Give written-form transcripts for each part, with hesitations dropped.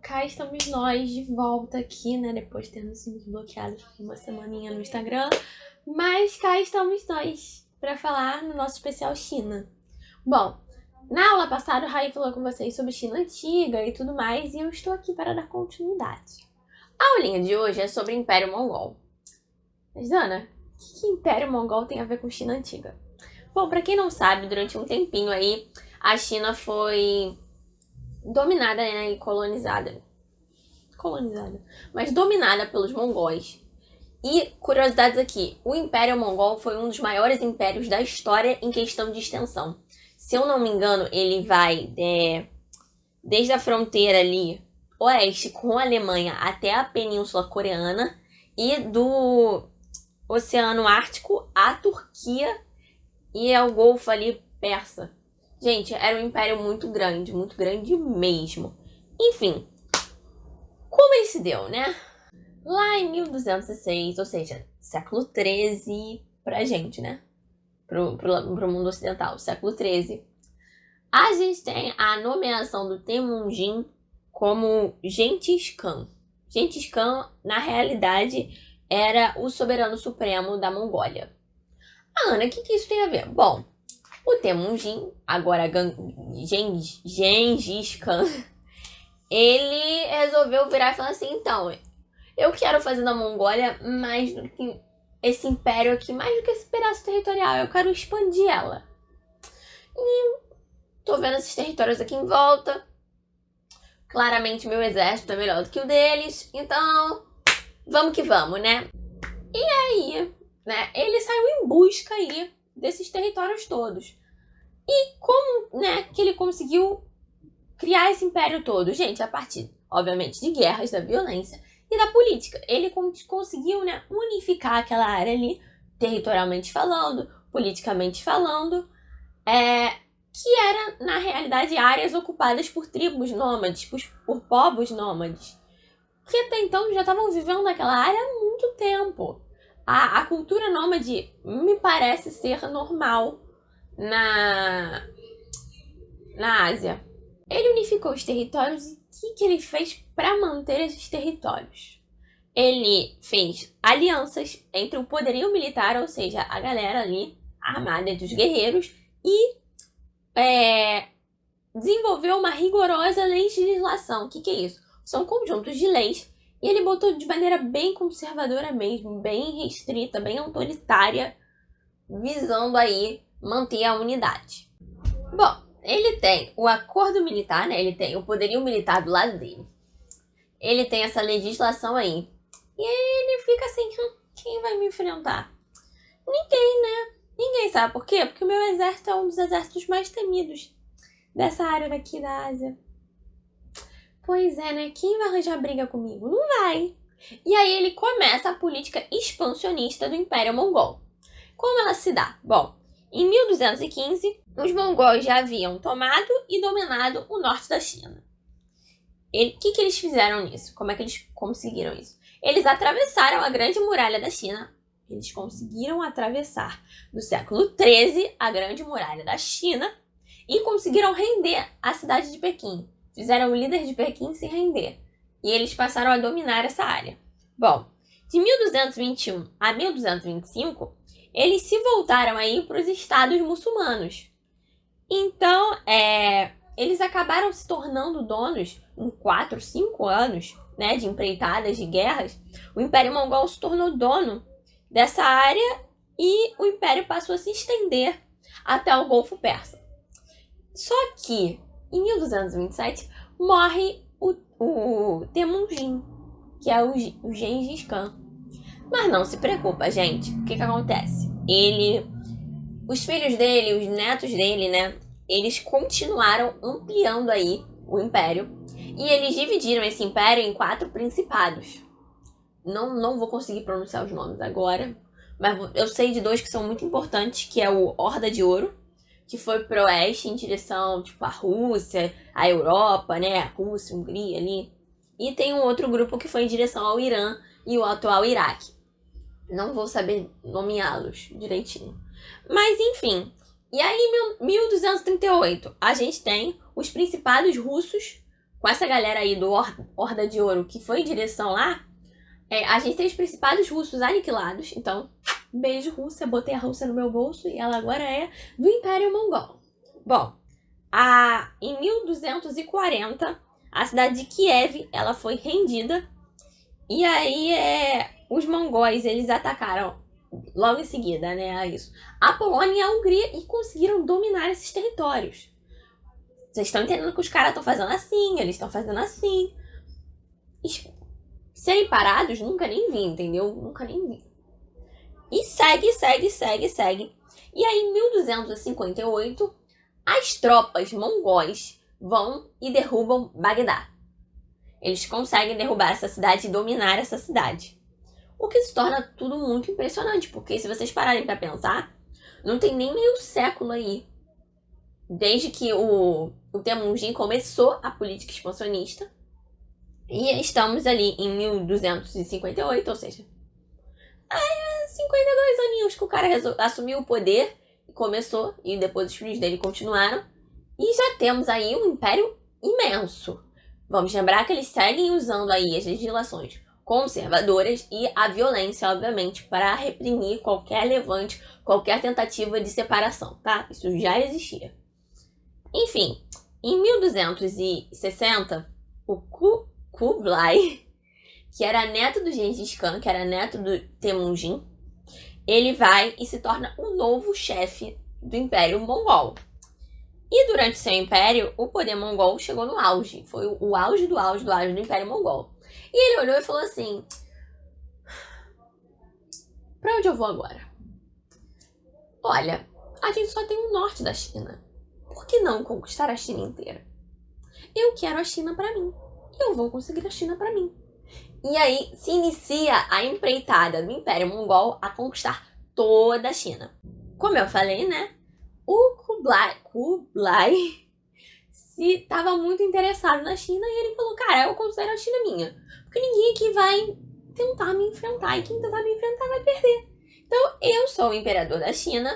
Cá estamos nós de volta aqui, né? Depois de termos sido bloqueados por uma semaninha no Instagram. Mas cá estamos nós para falar no nosso especial China. Bom, na aula passada o Rai falou com vocês sobre China antiga e tudo mais, e eu estou aqui para dar continuidade. A aulinha de hoje é sobre o Império Mongol. Mas, Ana, o que Império Mongol tem a ver com China antiga? Bom, para quem não sabe, durante um tempinho aí, a China foi dominada, né, e colonizada, mas dominada pelos mongóis. E, curiosidades aqui, o Império Mongol foi um dos maiores impérios da história em questão de extensão. Se eu não me engano, ele vai desde a fronteira ali, oeste, com a Alemanha até a Península Coreana e do Oceano Ártico à Turquia e ao Golfo ali persa. Gente, era um império muito grande mesmo. Enfim, como ele se deu, né? Lá em 1206, ou seja, século XIII pra gente, né? Pro mundo ocidental, século XIII. A gente tem a nomeação do Temujin como Genghis Khan. Genghis Khan, na realidade, era o soberano supremo da Mongólia. Ana, o que isso tem a ver? Bom, o Temujin, agora Genghis Khan, ele resolveu virar e falar assim, então, eu quero fazer da Mongólia mais do que esse império aqui, mais do que esse pedaço territorial, eu quero expandir ela. E tô vendo esses territórios aqui em volta, claramente meu exército é melhor do que o deles, então vamos que vamos, né? E aí, né, ele saiu em busca aí desses territórios todos. E como, né, que ele conseguiu criar esse império todo? Gente, a partir, obviamente, de guerras, da violência e da política. Ele conseguiu, né, unificar aquela área ali, territorialmente falando, politicamente falando, que era, na realidade, áreas ocupadas por tribos nômades, por povos nômades, que até então já estavam vivendo naquela área há muito tempo. A cultura nômade me parece ser normal na Ásia. Ele unificou os territórios e o que ele fez para manter esses territórios? Ele fez alianças entre o poderio militar, ou seja, a galera ali armada dos guerreiros, e desenvolveu uma rigorosa legislação. O que é isso? São conjuntos de leis. E ele botou de maneira bem conservadora mesmo, bem restrita, bem autoritária, visando aí manter a unidade. Bom, ele tem o acordo militar, né? Ele tem o poderio militar do lado dele. Ele tem essa legislação aí. E aí ele fica assim, quem vai me enfrentar? Ninguém, né? Ninguém sabe por quê? Porque o meu exército é um dos exércitos mais temidos dessa área daqui da Ásia. Pois é, né? Quem vai arranjar briga comigo? Não vai. E aí ele começa a política expansionista do Império Mongol. Como ela se dá? Bom, em 1215, os mongóis já haviam tomado e dominado o norte da China. O que eles fizeram nisso? Como é que eles conseguiram isso? Eles atravessaram a Grande Muralha da China. Eles conseguiram atravessar, no século XIII, a Grande Muralha da China e conseguiram render a cidade de Pequim. Fizeram o líder de Pequim se render. E eles passaram a dominar essa área. Bom, de 1221 a 1225, eles se voltaram aí para os estados muçulmanos. Então, eles acabaram se tornando donos, em 4, 5 anos, né, de empreitadas, de guerras, o Império Mongol se tornou dono dessa área e o Império passou a se estender até o Golfo Persa. Só que, em 1227, morre o Temujin, que é o Genghis Khan. Mas não se preocupa, gente. O que acontece? Os filhos dele, os netos dele, né? Eles continuaram ampliando aí o império. E eles dividiram esse império em 4 principados. Não vou conseguir pronunciar os nomes agora. Mas eu sei de 2 que são muito importantes, que é o Horda de Ouro, que foi pro oeste em direção, tipo, à Rússia, à Europa, né? A Rússia, a Hungria ali. E tem um outro grupo que foi em direção ao Irã e o atual Iraque. Não vou saber nomeá-los direitinho. Mas, enfim. E aí, em 1238, a gente tem os principados russos com essa galera aí do Horda de Ouro que foi em direção lá, a gente tem os principados russos aniquilados. Então, beijo Rússia, botei a Rússia no meu bolso e ela agora é do Império Mongol. Bom, em 1240, a cidade de Kiev, ela foi rendida. E aí, os mongóis, eles atacaram logo em seguida, né, a Polônia e a Hungria e conseguiram dominar esses territórios. Vocês estão entendendo que os caras estão fazendo assim, eles estão fazendo assim. Serem parados, nunca nem vi, entendeu? Nunca nem vi. E segue. E aí, em 1258, as tropas mongóis vão e derrubam Bagdá. Eles conseguem derrubar essa cidade e dominar essa cidade. O que se torna tudo muito impressionante, porque se vocês pararem para pensar, não tem nem meio século aí, desde que o Temujin começou a política expansionista, e estamos ali em 1258, ou seja, 52 aninhos que o cara assumiu o poder e começou, e depois os filhos dele continuaram, e já temos aí um império imenso. Vamos lembrar que eles seguem usando aí as legislações conservadoras e a violência, obviamente, para reprimir qualquer levante, qualquer tentativa de separação, tá? Isso já existia. Enfim, em 1260, o Kublai, que era neto do Gengis Khan, que era neto do Temujin, ele vai e se torna o novo chefe do Império Mongol. E durante seu império, o poder mongol chegou no auge. Foi o auge do Império Mongol. E ele olhou e falou assim: pra onde eu vou agora? Olha, a gente só tem o norte da China. Por que não conquistar a China inteira? Eu quero a China pra mim. Eu vou conseguir a China pra mim. E aí se inicia a empreitada do Império Mongol a conquistar toda a China. Como eu falei, né? O Kublai se estava muito interessado na China e ele falou: cara, eu considero a China minha. Porque ninguém aqui vai tentar me enfrentar. E quem tentar me enfrentar vai perder. Então, eu sou o imperador da China.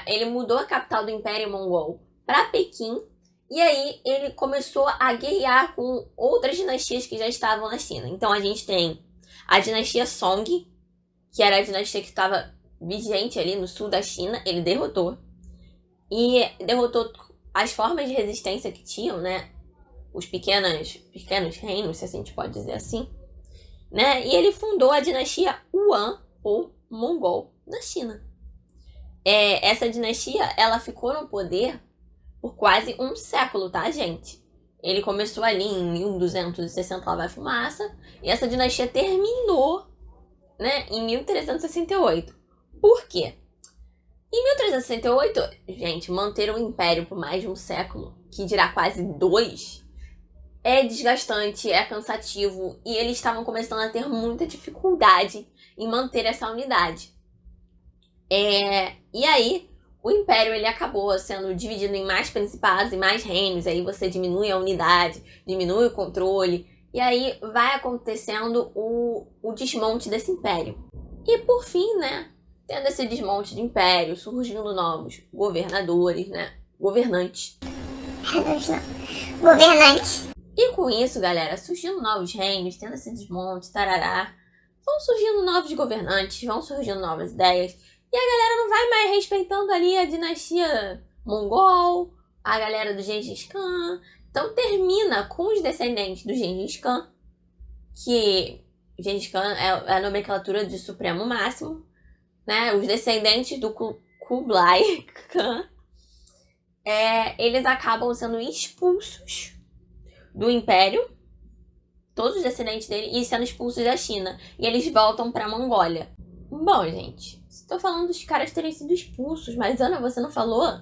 Ele mudou a capital do Império Mongol para Pequim. E aí, ele começou a guerrear com outras dinastias que já estavam na China. Então, a gente tem a dinastia Song, que era a dinastia que estava vigente ali no sul da China. Ele derrotou. E derrotou as formas de resistência que tinham, né? Os pequenos reinos, se a gente pode dizer assim, né? E ele fundou a dinastia Yuan, ou Mongol, na China. Essa dinastia, ela ficou no poder por quase um século, tá, gente? Ele começou ali em 1260, lá vai fumaça, e essa dinastia terminou, né, em 1368. Por quê? Em 1368, gente, manter o império por mais de um século, que dirá quase 2, é desgastante, é cansativo, e eles estavam começando a ter muita dificuldade em manter essa unidade. E aí, o império ele acabou sendo dividido em mais principados e mais reinos, aí você diminui a unidade, diminui o controle, e aí vai acontecendo o desmonte desse império. E por fim, né, tendo esse desmonte de império, surgindo novos governadores, né? Governantes. Governantes. E com isso, galera, surgindo novos reinos, tendo esse desmonte, tarará, vão surgindo novos governantes, vão surgindo novas ideias, e a galera não vai mais respeitando ali a dinastia mongol, a galera do Gengis Khan. Então termina com os descendentes do Gengis Khan, que Gengis Khan é a nomenclatura de Supremo Máximo, né? Os descendentes do Kublai Khan, eles acabam sendo expulsos do Império, todos os descendentes dele, e sendo expulsos da China. E eles voltam pra Mongólia. Bom, gente, estou falando dos caras terem sido expulsos, mas Ana, você não falou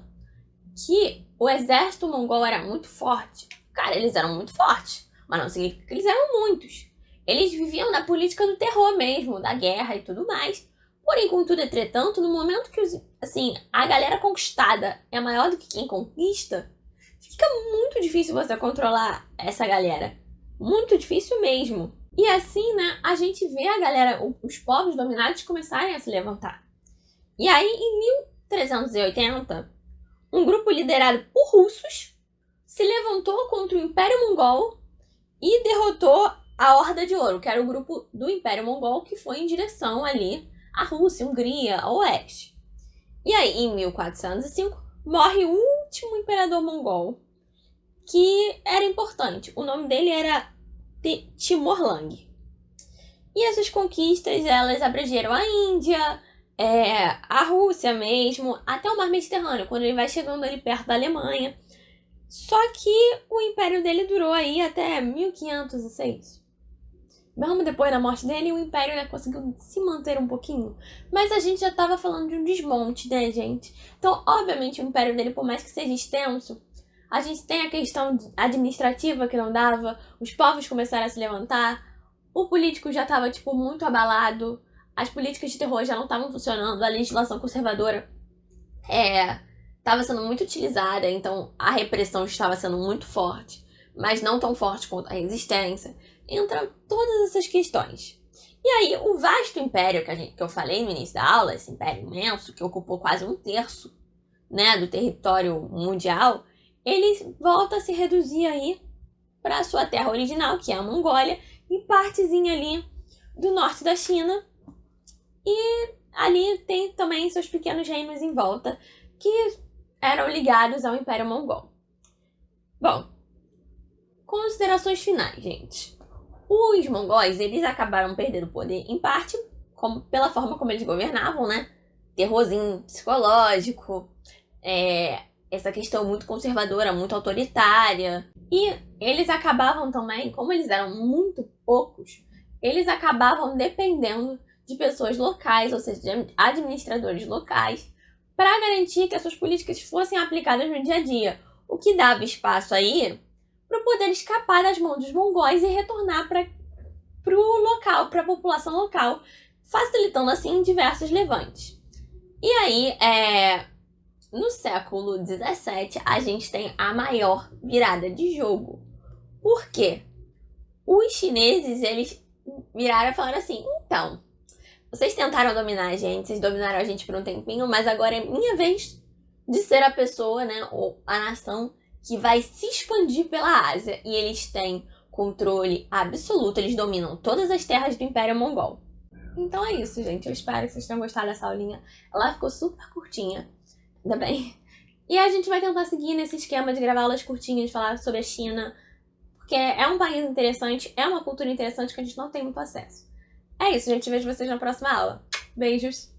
que o exército mongol era muito forte? Cara, eles eram muito fortes, mas não significa que eles eram muitos. Eles viviam na política do terror mesmo, da guerra e tudo mais. Porém, contudo, entretanto, no momento que a galera conquistada é maior do que quem conquista, fica muito difícil você controlar essa galera. Muito difícil mesmo. E assim, né, a gente vê a galera, os povos dominados começarem a se levantar. E aí, em 1380, um grupo liderado por russos se levantou contra o Império Mongol e derrotou a Horda de Ouro, que era o grupo do Império Mongol que foi em direção ali à Rússia, Hungria, ao oeste. E aí, em 1405, morre o último imperador mongol, que era importante. O nome dele era Timur-Lenk. E essas conquistas, elas abrangeram a Índia, a Rússia mesmo, até o Mar Mediterrâneo, quando ele vai chegando ali perto da Alemanha. Só que o império dele durou aí até 1506. Mesmo depois da morte dele, o império, né, conseguiu se manter um pouquinho. Mas a gente já estava falando de um desmonte, né, gente? Então, obviamente, o império dele, por mais que seja extenso, a gente tem a questão administrativa que não dava, os povos começaram a se levantar, o político já estava, tipo, muito abalado, as políticas de terror já não estavam funcionando, a legislação conservadora estava sendo muito utilizada, então a repressão estava sendo muito forte, mas não tão forte quanto a resistência. Entram todas essas questões. E aí, o vasto império que eu falei no início da aula, esse império imenso, que ocupou quase 1/3, né, do território mundial, ele volta a se reduzir aí para a sua terra original, que é a Mongólia, e partezinha ali do norte da China. E ali tem também seus pequenos reinos em volta, que eram ligados ao Império Mongol. Bom, considerações finais, gente. Os mongóis, eles acabaram perdendo o poder, em parte, pela forma como eles governavam, né? Terrorzinho psicológico, essa questão muito conservadora, muito autoritária. E eles acabavam também, como eles eram muito poucos, eles acabavam dependendo de pessoas locais, ou seja, de administradores locais, para garantir que as suas políticas fossem aplicadas no dia a dia. O que dava espaço aí para poder escapar das mãos dos mongóis e retornar para o local, para a população local, facilitando assim diversos levantes. E aí, no século XVII, a gente tem a maior virada de jogo. Por quê? Os chineses, eles viraram e falaram assim, então, vocês tentaram dominar a gente, vocês dominaram a gente por um tempinho, mas agora é minha vez de ser a pessoa, né, ou a nação que vai se expandir pela Ásia. E eles têm controle absoluto, eles dominam todas as terras do Império Mongol. Então é isso, gente. Eu espero que vocês tenham gostado dessa aulinha. Ela ficou super curtinha, ainda bem. E a gente vai tentar seguir nesse esquema de gravar aulas curtinhas, falar sobre a China, porque é um país interessante, é uma cultura interessante que a gente não tem muito acesso. É isso, gente. Vejo vocês na próxima aula. Beijos!